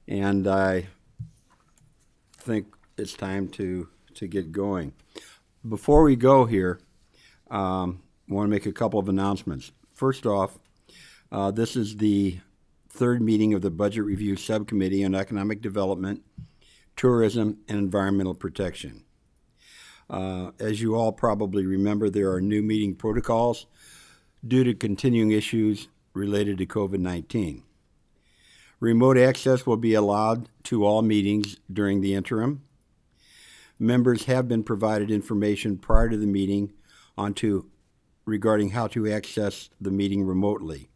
and I think it's time to get going. Before we go here, I want to make a couple of announcements. First off, this is the third meeting of the Budget Review Subcommittee on Economic Development, Tourism, and Environmental Protection. As you all probably remember, there are new meeting protocols due to continuing issues related to COVID-19. Remote access will be allowed to all meetings during the interim. Members have been provided information prior to the meeting regarding how to access the meeting remotely.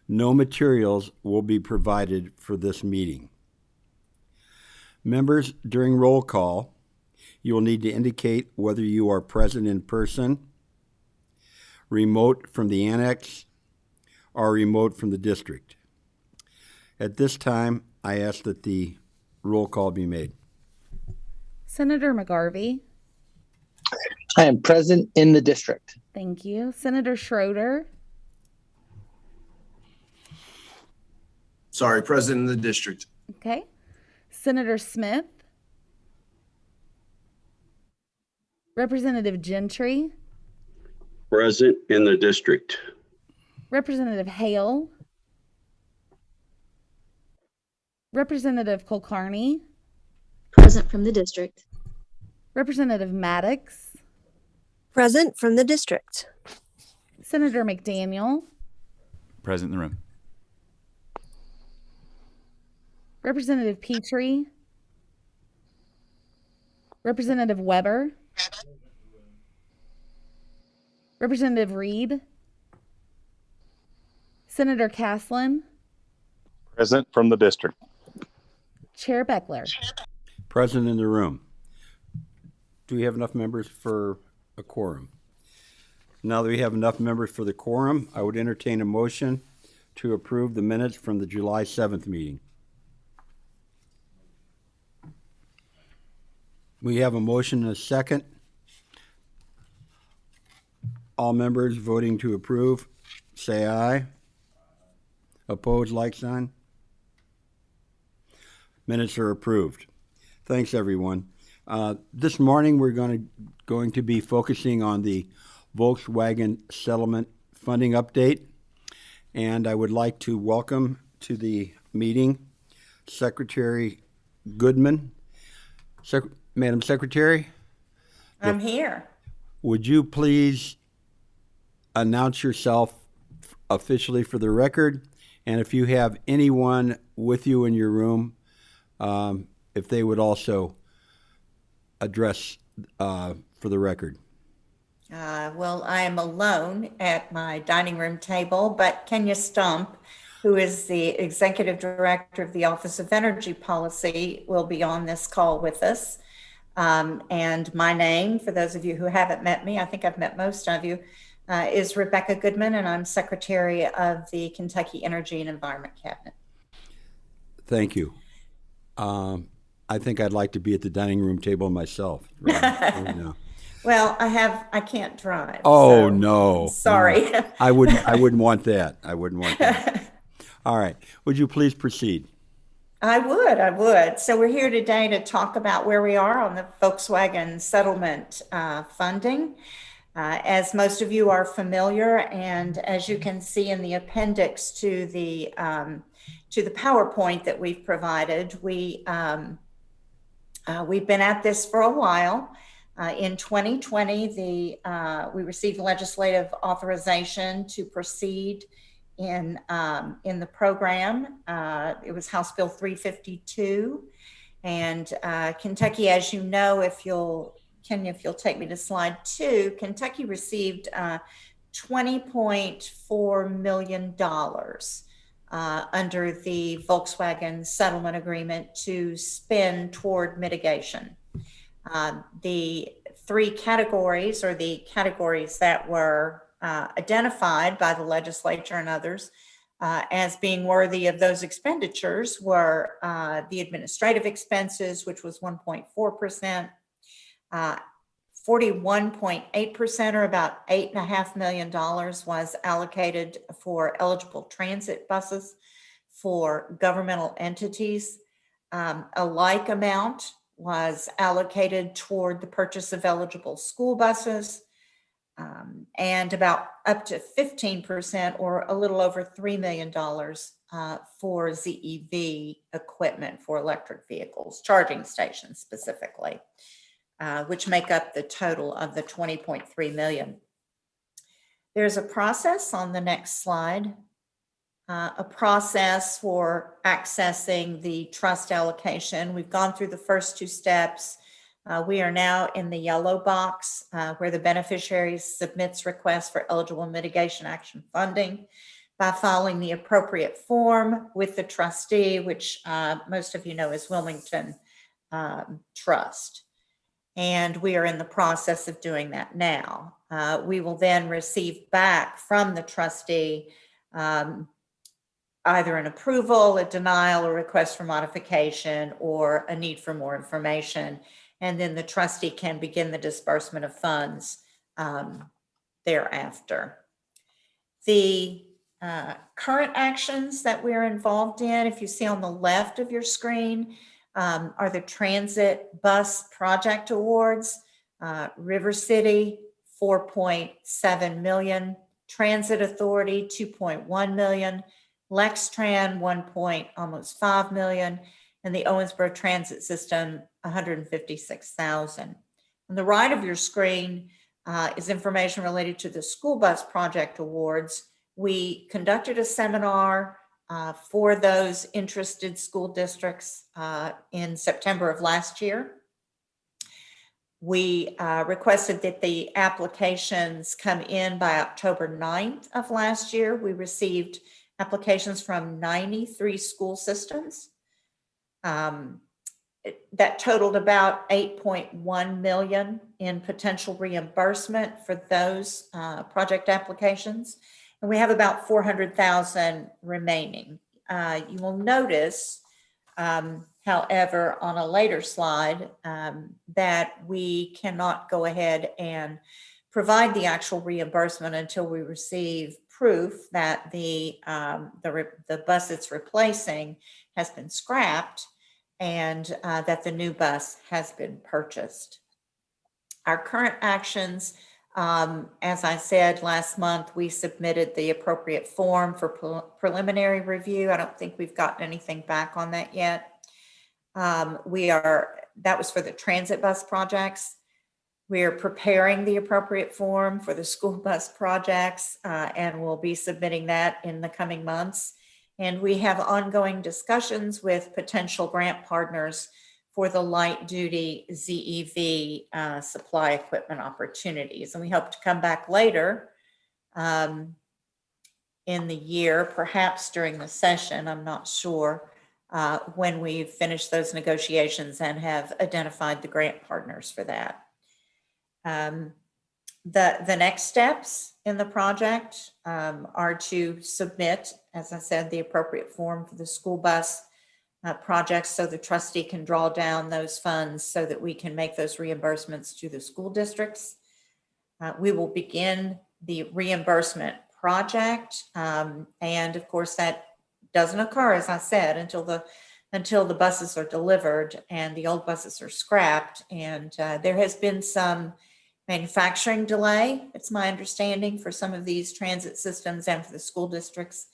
No materials will be provided for this meeting. Members, during roll call, you will need to indicate whether you are present in person, remote from the annex, or remote from the district. At this time, I ask that the roll call be made. Senator McGarvey. I am present in the district. Thank you. Senator Schroeder. Sorry, present in the district. Okay. Senator Smith. Representative Gentry. Present in the district. Representative Hale. Representative Kulkarni. Present from the district. Representative Maddox. Present from the district. Senator McDaniel. Present in the room. Representative Petrie. Representative Weber. Representative Reed. Senator Caslin. Present from the district. Chair Beckler. Present in the room. Do we have enough members for a quorum? Now that we have enough members for the quorum, I would entertain a motion to approve the minutes from the July 7th meeting. We have a motion and a second. All members voting to approve, say aye. Opposed, like sign. Minutes are approved. Thanks, everyone. This morning, we're going to be focusing on the Volkswagen settlement funding update, and I would like to welcome to the meeting Secretary Goodman. Madam Secretary? I'm here. Would you please announce yourself officially for the record, and if you have anyone with you in your room, if they would also address for the record. Well, I am alone at my dining room table, but Kenya Stump, who is the Executive Director of the Office of Energy Policy, will be on this call with us. And my name, for those of you who haven't met me, I think I've met most of you, is Rebecca Goodman, and I'm Secretary of the Kentucky Energy and Environment Cabinet. Thank you. I think I'd like to be at the dining room table myself. Right? No. Well, I can't drive. Oh, so no. Sorry. No. I wouldn't want that. I wouldn't want that. All right. Would you please proceed? I would. So we're here today to talk about where we are on the Volkswagen settlement funding. As most of you are familiar, and as you can see in the appendix to the PowerPoint that we've provided, we've been at this for a while. In 2020, we received legislative authorization to proceed in the program. It was House Bill 352, and Kentucky, as you know, Kenya, if you'll take me to slide 2, Kentucky received $20.4 million under the Volkswagen settlement agreement to spend toward mitigation. The three categories, or the categories that were identified by the legislature and others as being worthy of those expenditures, were the administrative expenses, which was 1.4%, 41.8%, or about $8.5 million, was allocated for eligible transit buses. for governmental entities. A like amount was allocated toward the purchase of eligible school buses, and about up to 15% or a little over $3 million for ZEV equipment for electric vehicles, charging stations specifically, which make up the total of the 20.3 million. There's a process on the next slide, a process for accessing the trust allocation. We've gone through the first two steps. We are now in the yellow box where the beneficiary submits requests for eligible mitigation action funding by filing the appropriate form with the trustee, which most of you know is Wilmington Trust. And we are in the process of doing that now. We will then receive back from the trustee either an approval, a denial, a request for modification, or a need for more information. And then the trustee can begin the disbursement of funds thereafter. The current actions that we're involved in, if you see on the left of your screen, are the transit bus project awards. River City, 4.7 million. Transit Authority, 2.1 million. Lextran, almost 5 million. And the Owensboro Transit System, 156,000. On the right of your screen is information related to the school bus project awards. We conducted a seminar for those interested school districts in September of last year. We requested that the applications come in by October 9th of last year. We received applications from 93 school systems. That totaled about 8.1 million in potential reimbursement for those project applications. And we have about 400,000 remaining. You will notice, however, on a later slide, that we cannot go ahead and provide the actual reimbursement until we receive proof that the bus it's replacing has been scrapped and that the new bus has been purchased. Our current actions, as I said last month, we submitted the appropriate form for preliminary review. I don't think we've gotten anything back on that yet. That was for the transit bus projects. We are preparing the appropriate form for the school bus projects, and we'll be submitting that in the coming months. And we have ongoing discussions with potential grant partners for the light duty ZEV supply equipment opportunities. And we hope to come back later in the year, perhaps during the session, I'm not sure, when we've finished those negotiations and have identified the grant partners for that. The next steps in the project are to submit, as I said, the appropriate form for the school bus projects so the trustee can draw down those funds so that we can make those reimbursements to the school districts. We will begin the reimbursement project. And of course, that doesn't occur, as I said, until the buses are delivered and the old buses are scrapped. And there has been some manufacturing delay, it's my understanding, for some of these transit systems and for the school districts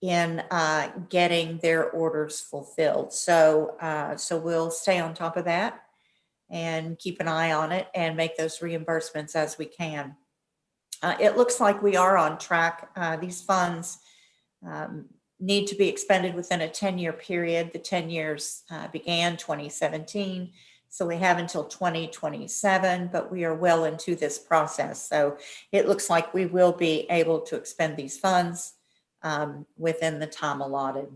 in getting their orders fulfilled. So we'll stay on top of that and keep an eye on it and make those reimbursements as we can. It looks like we are on track. These funds need to be expended within a 10-year period. The 10 years began 2017. So we have until 2027, but we are well into this process. So it looks like we will be able to expend these funds within the time allotted.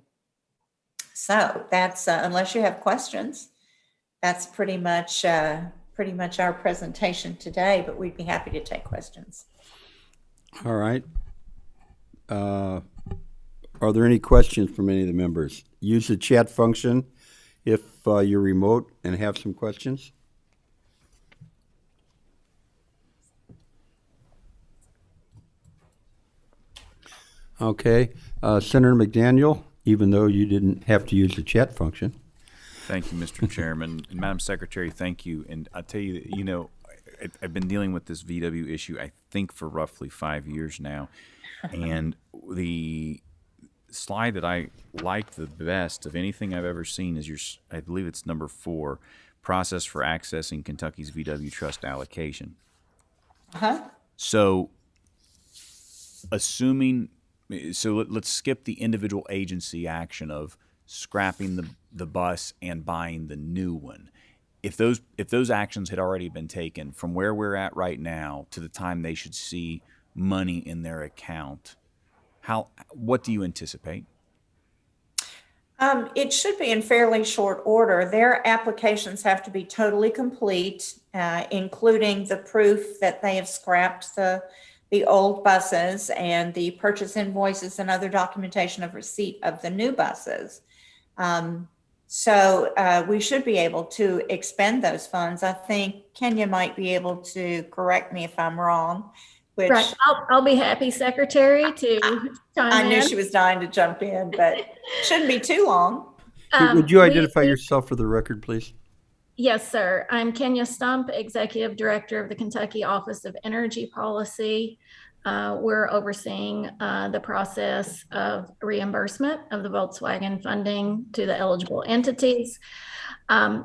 So that's, unless you have questions, that's pretty much our presentation today, but we'd be happy to take questions. All right. Are there any questions from any of the members? Use the chat function if you're remote and have some questions. Okay. Senator McDaniel, even though you didn't have to use the chat function. Thank you, Mr. Chairman. And Madam Secretary, thank you. And I tell you, I've been dealing with this VW issue, I think, for roughly 5 years now. And the slide that I like the best of anything I've ever seen is I believe it's number 4, process for accessing Kentucky's VW trust allocation. So let's skip the individual agency action of scrapping the bus and buying the new one. If those actions had already been taken from where we're at right now to the time they should see money in their account, what do you anticipate? It should be in fairly short order. Their applications have to be totally complete, including the proof that they have scrapped the old buses and the purchase invoices and other documentation of receipt of the new buses. So we should be able to expend those funds. I think Kenya might be able to correct me if I'm wrong. Which right. I'll be happy, Secretary, to chime I in. knew she was dying to jump in, but shouldn't be too long. Would you identify yourself for the record, please? Yes, sir. I'm Kenya Stump, Executive Director of the Kentucky Office of Energy Policy. We're overseeing the process of reimbursement of the Volkswagen funding to the eligible entities.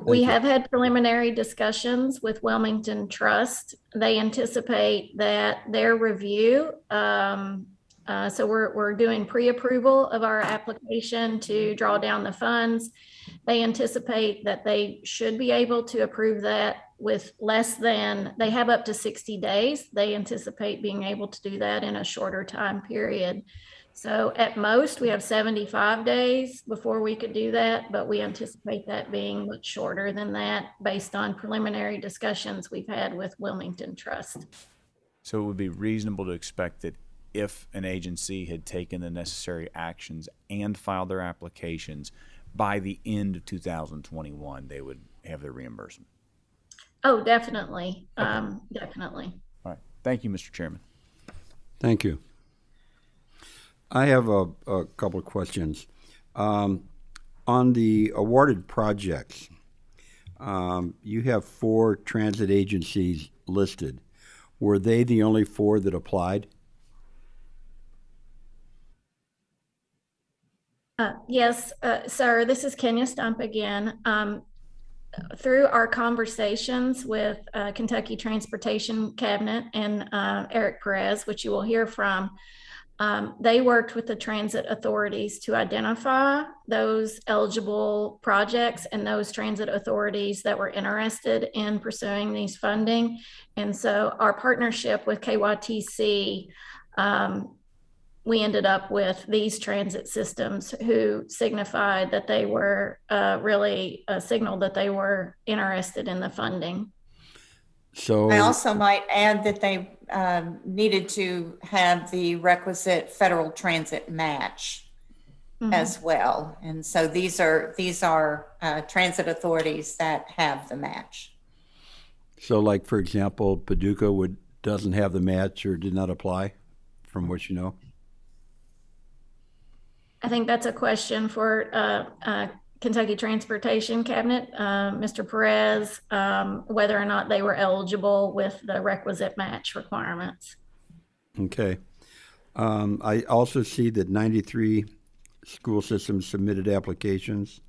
We have had preliminary discussions with Wilmington Trust. They anticipate that their review, so we're doing pre-approval of our application to draw down the funds. They anticipate that they should be able to approve that with they have up to 60 days. They anticipate being able to do that in a shorter time period. So at most, we have 75 days before we could do that, but we anticipate that being much shorter than that based on preliminary discussions we've had with Wilmington Trust. So it would be reasonable to expect that if an agency had taken the necessary actions and filed their applications, by the end of 2021, they would have their reimbursement. Oh, definitely. Definitely. All right. Thank you, Mr. Chairman. Thank you. I have a couple of questions. On the awarded projects, you have 4 transit agencies listed. Were they the only 4 that applied? Yes, sir. This is Kenya Stump again. Through our conversations with Kentucky Transportation Cabinet and Eric Perez, which you will hear from, they worked with the transit authorities to identify those eligible projects and those transit authorities that were interested in pursuing these funding. And so our partnership with KYTC, we ended up with these transit systems who signified that they were signaled that they were interested in the funding. So I also might add that they needed to have the requisite federal transit match as well. And so these are transit authorities that have the match. So like, for example, Paducah doesn't have the match or did not apply, from what you know? I think that's a question for Kentucky Transportation Cabinet, Mr. Perez, whether or not they were eligible with the requisite match requirements. Okay. I also see that 93 school systems submitted applications.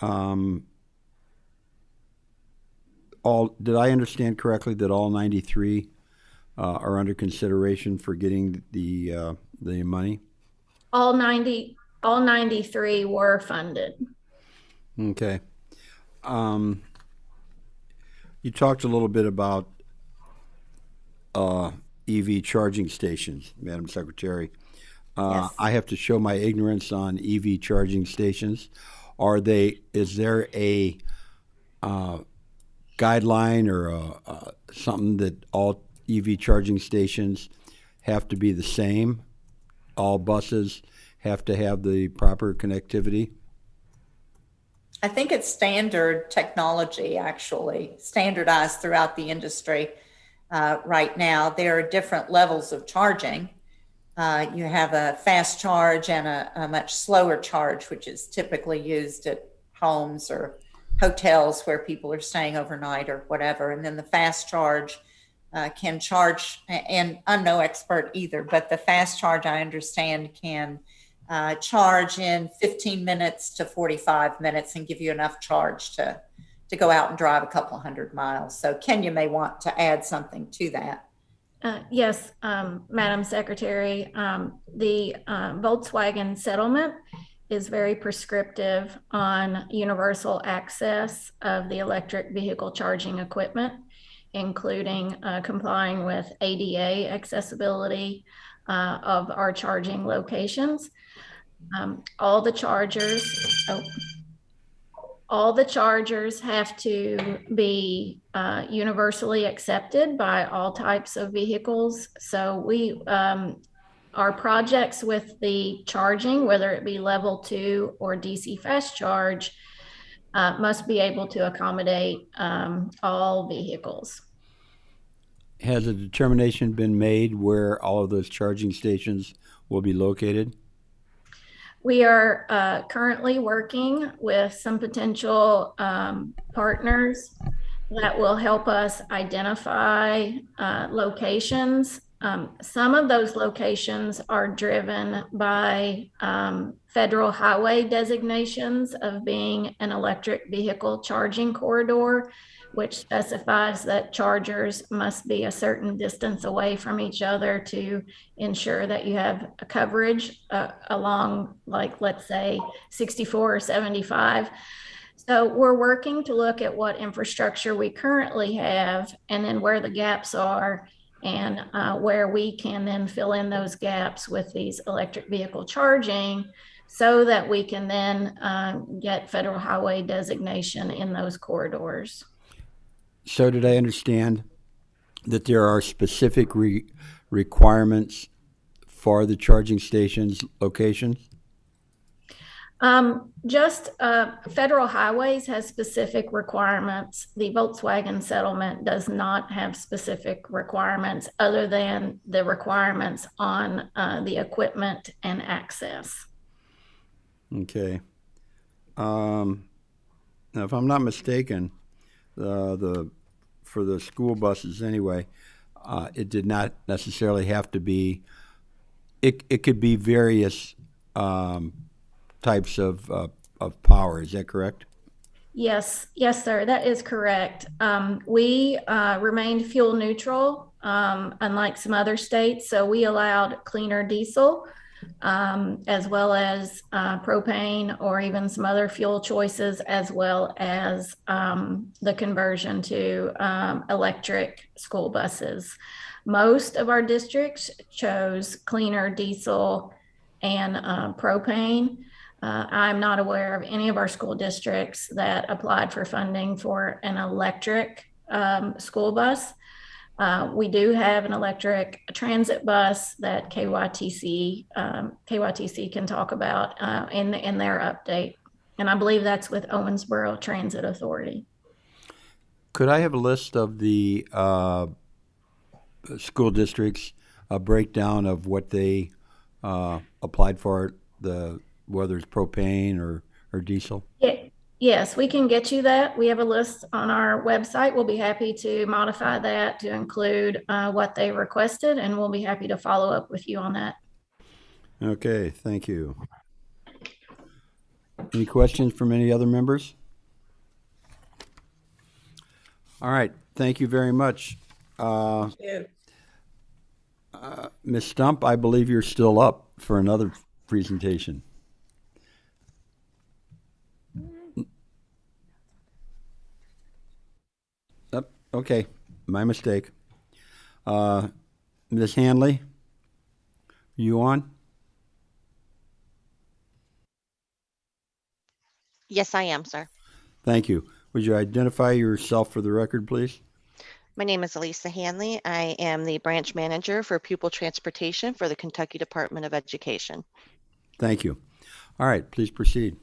Did I understand correctly that all 93 are under consideration for getting the money? All 93 were funded. Okay. You talked a little bit about EV charging stations, Madam Secretary. Yes. I have to show my ignorance on EV charging stations. Is there a guideline or something that all EV charging stations have to be the same? All buses have to have the proper connectivity? I think it's standard technology, actually, standardized throughout the industry right now. There are different levels of charging, You have a fast charge and a much slower charge, which is typically used at homes or hotels where people are staying overnight or whatever. And then the fast charge can charge, and I'm no expert either, but the fast charge I understand can charge in 15 minutes to 45 minutes and give you enough charge to go out and drive a couple hundred miles. So Kenya may want to add something to that. Yes, Madam Secretary, the Volkswagen settlement is very prescriptive on universal access of the electric vehicle charging equipment, including complying with ADA accessibility of our charging locations. All the chargers have to be universally accepted by all types of vehicles. So our projects with the charging, whether it be level 2 or DC fast charge, must be able to accommodate all vehicles. Has a determination been made where all of those charging stations will be located? We are currently working with some potential partners that will help us identify locations. Some of those locations are driven by federal highway designations of being an electric vehicle charging corridor, which specifies that chargers must be a certain distance away from each other to ensure that you have a coverage along, like, let's say 64 or 75. So we're working to look at what infrastructure we currently have and then where the gaps are, and where we can then fill in those gaps with these electric vehicle charging so that we can then get federal highway designation in those corridors. So did I understand that there are specific requirements for the charging stations locations? Just federal highways has specific requirements. The Volkswagen settlement does not have specific requirements other than the requirements on the equipment and access. Okay. Now, if I'm not mistaken, for the school buses anyway, it did not necessarily have to be. It could be various types of power. Is that correct? Yes, sir, that is correct. We remained fuel neutral, unlike some other states. So we allowed cleaner diesel, as well as propane or even some other fuel choices, as well as the conversion to electric school buses. Most of our districts chose cleaner diesel and propane. I'm not aware of any of our school districts that applied for funding for an electric school bus. We do have an electric transit bus that KYTC can talk about in their update. And I believe that's with Owensboro Transit Authority. Could I have a list of the school districts, a breakdown of what they applied for, whether it's propane or diesel? Yeah. Yes, we can get you that. We have a list on our website. We'll be happy to modify that to include what they requested, and we'll be happy to follow up with you on that. Okay, thank you. Any questions from any other members? All right, thank you very much. Ms. Stump, I believe you're still up for another presentation. Okay, my mistake. Ms. Hanley, you on? Yes, I am, sir. Thank you. Would you identify yourself for the record, please? My name is Elisa Hanley. I am the branch manager for pupil transportation for the Kentucky Department of Education. Thank you. All right, please proceed.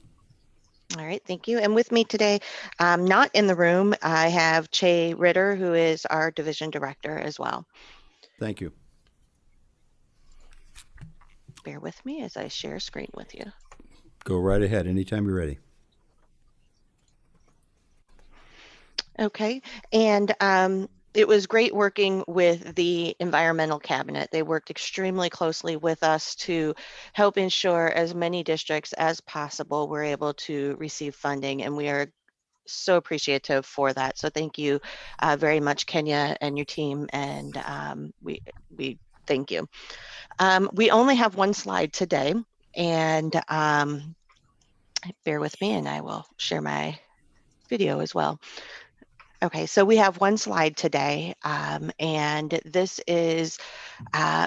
All right, thank you. And with me today, not in the room, I have Che Ritter, who is our division director as well. Thank you. bear with me as I share a screen with you. Go right ahead, anytime you're ready. Okay, and it was great working with the environmental cabinet. They worked extremely closely with us to help ensure as many districts as possible were able to receive funding, and we are so appreciative for that. So thank you very much, Kenya and your team, and we thank you. We only have one slide today, and bear with me, and I will share my video as well. Okay, so we have one slide today, and this is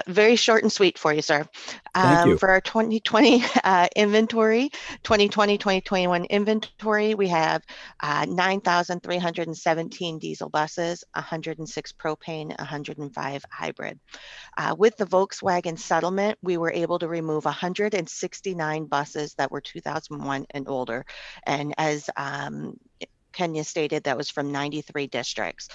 very short and sweet for you, sir. Thank you. For our 2020 inventory, 2020-2021 inventory, we have 9,317 diesel buses, 106 propane, 105 hybrid. With the Volkswagen settlement, we were able to remove 169 buses that were 2001 and older. And as Kenya stated, that was from 93 districts.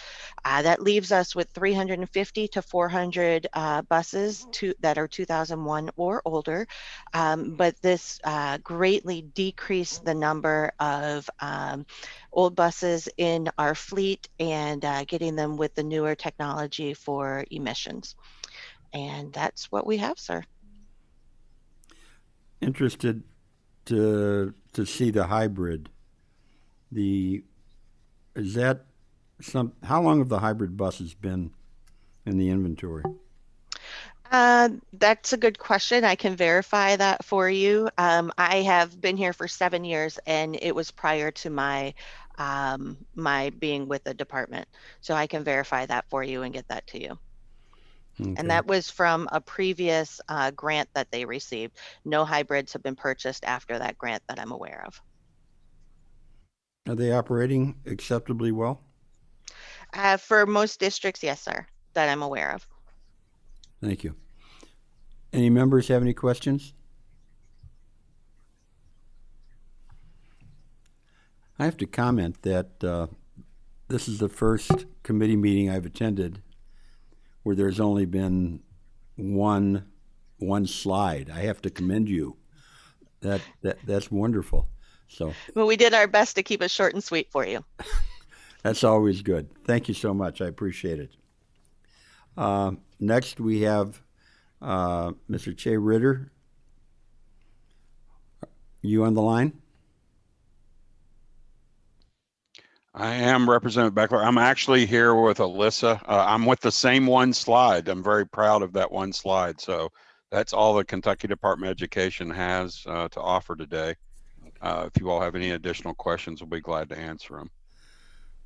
That leaves us with 350 to 400 buses that are 2001 or older, but this greatly decreased the number of old buses in our fleet and getting them with the newer technology for emissions. And that's what we have, sir. Interested to see the hybrid. How long have the hybrid buses been in the inventory? That's a good question. I can verify that for you. I have been here for 7 years, and it was prior to my being with the department. So I can verify that for you and get that to you. Okay. And that was from a previous grant that they received. No hybrids have been purchased after that grant that I'm aware of. Are they operating acceptably well? For most districts, yes, sir, that I'm aware of. Thank you. Any members have any questions? I have to comment that this is the first committee meeting I've attended where there's only been one slide. I have to commend you. That's wonderful. So, well, we did our best to keep it short and sweet for you. That's always good. Thank you so much. I appreciate it. Next, we have Mr. Che Ritter. You on the line? I am Representative Beckler. I'm actually here with Alyssa. I'm with the same one slide. I'm very proud of that one slide. So that's all the Kentucky Department of Education has to offer today. If you all have any additional questions, we'll be glad to answer them.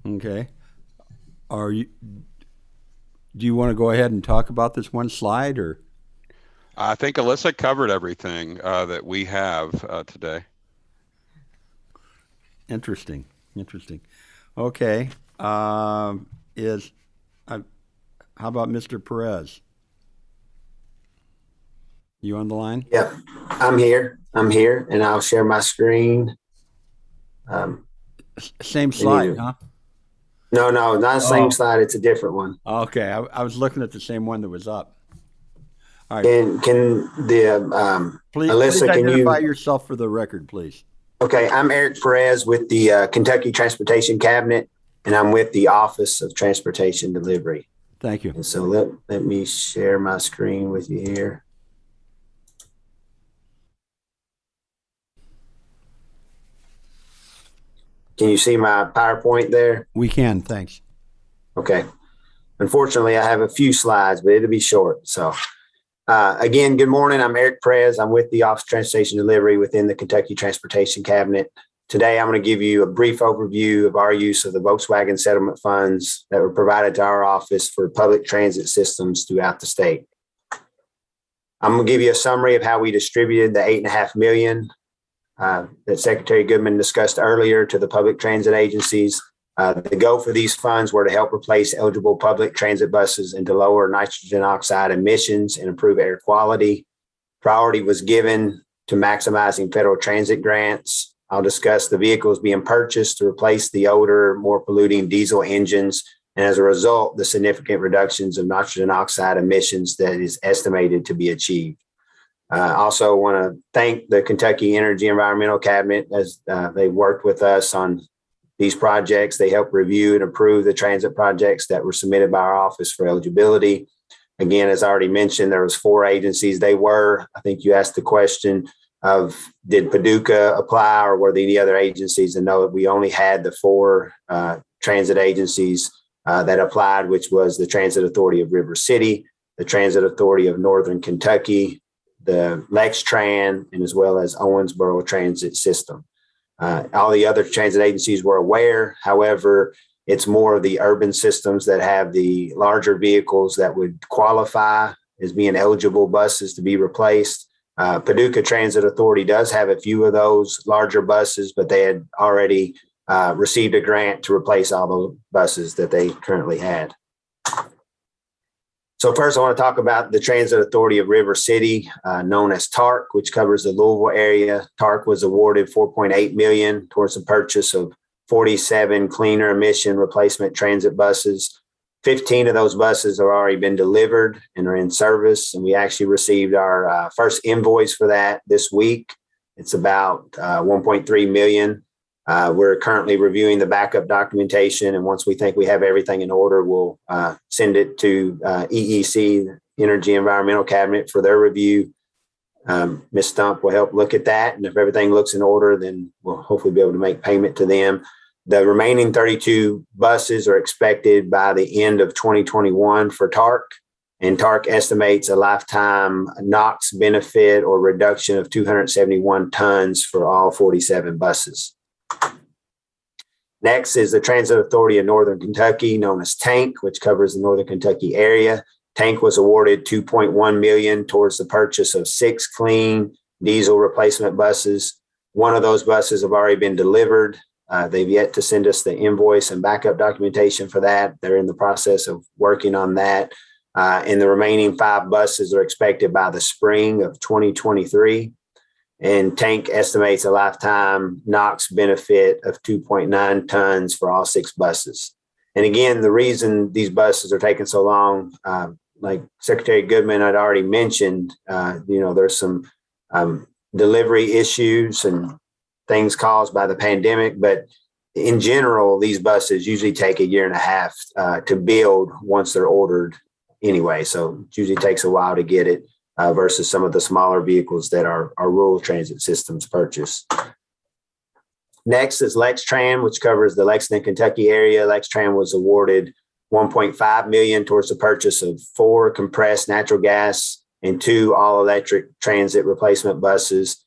Okay. Do you want to go ahead and talk about this one slide, or? I think Alyssa covered everything that we have today. Interesting. Okay. How about Mr. Perez? You on the line? Yep, I'm here, and I'll share my screen. Same slide, huh? No, not the same slide. It's a different one. Okay, I was looking at the same one that was up. All right. Can the please Alyssa, identify yourself for the record, please? Okay, I'm Eric Perez with the Kentucky Transportation Cabinet, and I'm with the Office of Transportation Delivery. Thank you. And so let me share my screen with you here. Can you see my PowerPoint there? We can, thanks. Okay. Unfortunately, I have a few slides, but it'll be short. So again, good morning. I'm Eric Perez. I'm with the Office of Transportation Delivery within the Kentucky Transportation Cabinet. Today, I'm going to give you a brief overview of our use of the Volkswagen settlement funds that were provided to our office for public transit systems throughout the state. I'm going to give you a summary of how we distributed the $8.5 million that Secretary Goodman discussed earlier to the public transit agencies. The goal for these funds were to help replace eligible public transit buses and to lower nitrogen oxide emissions and improve air quality. Priority was given to maximizing federal transit grants. I'll discuss the vehicles being purchased to replace the older, more polluting diesel engines, and as a result, the significant reductions of nitrogen oxide emissions that is estimated to be achieved. Also want to thank the Kentucky Energy Environmental Cabinet as they worked with us on these projects. They helped review and approve the transit projects that were submitted by our office for eligibility. Again, as I already mentioned, there was 4 agencies. I think you asked the question of did Paducah apply or were there any other agencies? And no, we only had the 4 transit agencies that applied, which was the Transit Authority of River City, the Transit Authority of Northern Kentucky, the LexTran, and as well as Owensboro Transit System. All the other transit agencies were aware. However, it's more of the urban systems that have the larger vehicles that would qualify as being eligible buses to be replaced. Paducah Transit Authority does have a few of those larger buses, but they had already received a grant to replace all the buses that they currently had. So first, I want to talk about the Transit Authority of River City, known as TARC, which covers the Louisville area. TARC was awarded $4.8 million towards the purchase of 47 cleaner emission replacement transit buses. 15 of those buses have already been delivered and are in service, and we actually received our first invoice for that this week. It's about $1.3 million. We're currently reviewing the backup documentation, and once we think we have everything in order, we'll send it to EEC, Energy Environmental Cabinet, for their review. Ms. Stump will help look at that, and if everything looks in order, then we'll hopefully be able to make payment to them. The remaining 32 buses are expected by the end of 2021 for TARC, and TARC estimates a lifetime NOx benefit or reduction of 271 tons for all 47 buses. Next is the Transit Authority of Northern Kentucky, known as TANK, which covers the Northern Kentucky area. TANK was awarded $2.1 million towards the purchase of 6 clean diesel replacement buses. One of those buses have already been delivered. They've yet to send us the invoice and backup documentation for that. They're in the process of working on that. And the remaining 5 buses are expected by the spring of 2023. And TANK estimates a lifetime NOx benefit of 2.9 tons for all 6 buses. And again, the reason these buses are taking so long, like Secretary Goodman had already mentioned, there's some delivery issues and things caused by the pandemic. But in general, these buses usually take a year and a half to build once they're ordered anyway. So it usually takes a while to get it. Versus some of the smaller vehicles that our rural transit systems purchase. Next is LexTran, which covers the Lexington, Kentucky area. LexTran was awarded $1.5 million towards the purchase of 4 compressed natural gas and 2 all-electric transit replacement buses.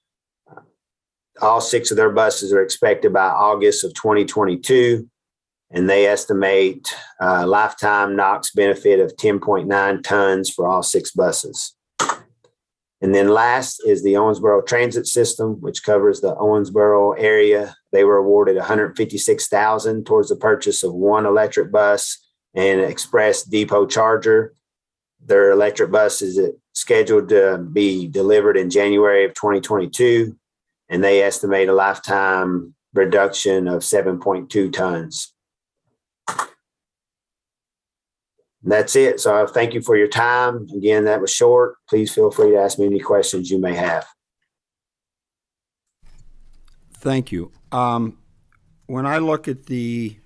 All 6 of their buses are expected by August of 2022, and they estimate a lifetime NOx benefit of 10.9 tons for all 6 buses. And then last is the Owensboro Transit System, which covers the Owensboro area. They were awarded $156,000 towards the purchase of 1 electric bus and an express depot charger. Their electric bus is scheduled to be delivered in January of 2022, and they estimate a lifetime reduction of 7.2 tons. That's it. So thank you for your time. Again, that was short. Please feel free to ask me any questions you may have. Thank you. When I look at the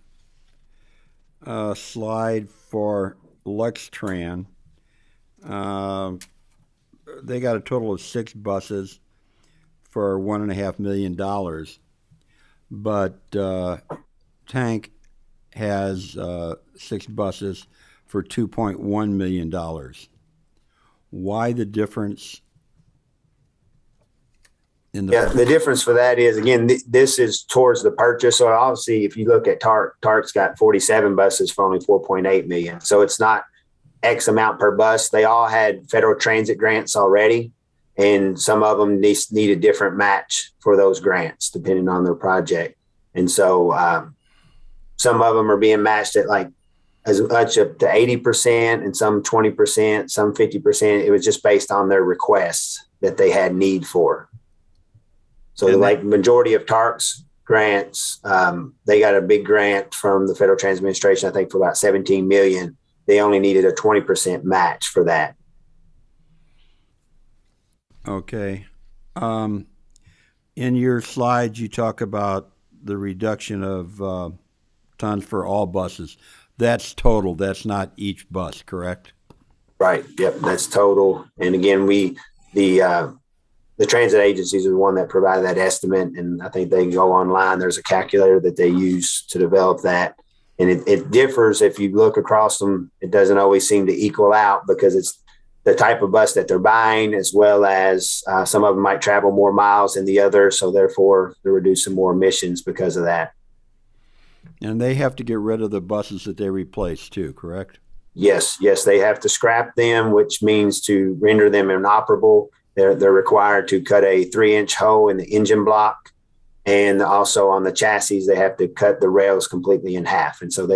slide for LexTran, they got a total of 6 buses for $1.5 million, but Tank has 6 buses for $2.1 million. Why the difference? The difference for that is, again, this is towards the purchase. So obviously, if you look at TARC's got 47 buses for only $4.8 million. So it's not X amount per bus. They all had federal transit grants already, and some of them need a different match for those grants depending on their project. And so some of them are being matched at like as much up to 80% and some 20%, some 50%. It was just based on their requests that they had need for. So like majority of TARC's grants, they got a big grant from the Federal Transit Administration, I think for about $17 million. They only needed a 20% match for that. Okay. In your slides, you talk about the reduction of tons for all buses. That's total. That's not each bus, correct? Right. Yep. That's total. And again, the transit agencies are the one that provided that estimate, and I think they can go online. There's a calculator that they use to develop that, and it differs if you look across them. It doesn't always seem to equal out because it's the type of bus that they're buying, as well as some of them might travel more miles than the other, so therefore they're reducing more emissions because of that. And they have to get rid of the buses that they replace too, correct? Yes, they have to scrap them, which means to render them inoperable. They're required to cut a 3-inch hole in the engine block, and also on the chassis they have to cut the rails completely in half. And so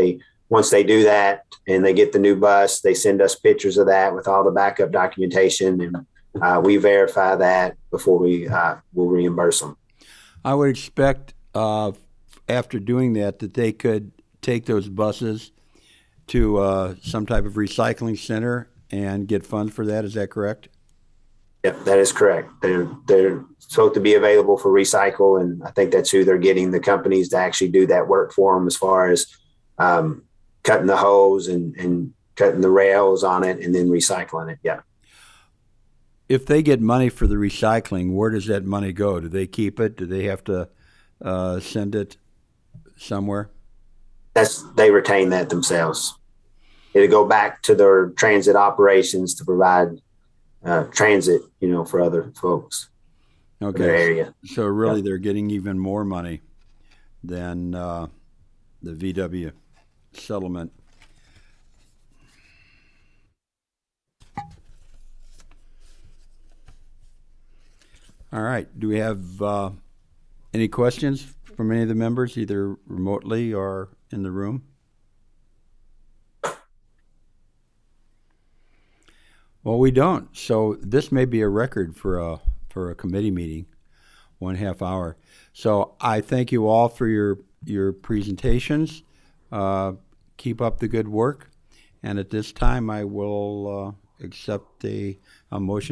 once they do that and they get the new bus, they send us pictures of that with all the backup documentation, and we verify that before we will reimburse them. I would expect after doing that they could take those buses to some type of recycling center and get funds for that. Is that correct? Yep, that is correct. They're supposed to be available for recycle, and I think that's who they're getting, the companies to actually do that work for them as far as cutting the hose and cutting the rails on it and then recycling it. Yeah. If they get money for the recycling, where does that money go? Do they keep it? Do they have to send it somewhere? They retain that themselves. It'll go back to their transit operations to provide transit, for other folks. Okay. Their area. So really, they're getting even more money than the VW settlement. All right. Do we have any questions from any of the members, either remotely or in the room? Well, we don't. So this may be a record for a committee meeting, 1.5 hour. So I thank you all for your presentations. Keep up the good work. And at this time, I will accept a motion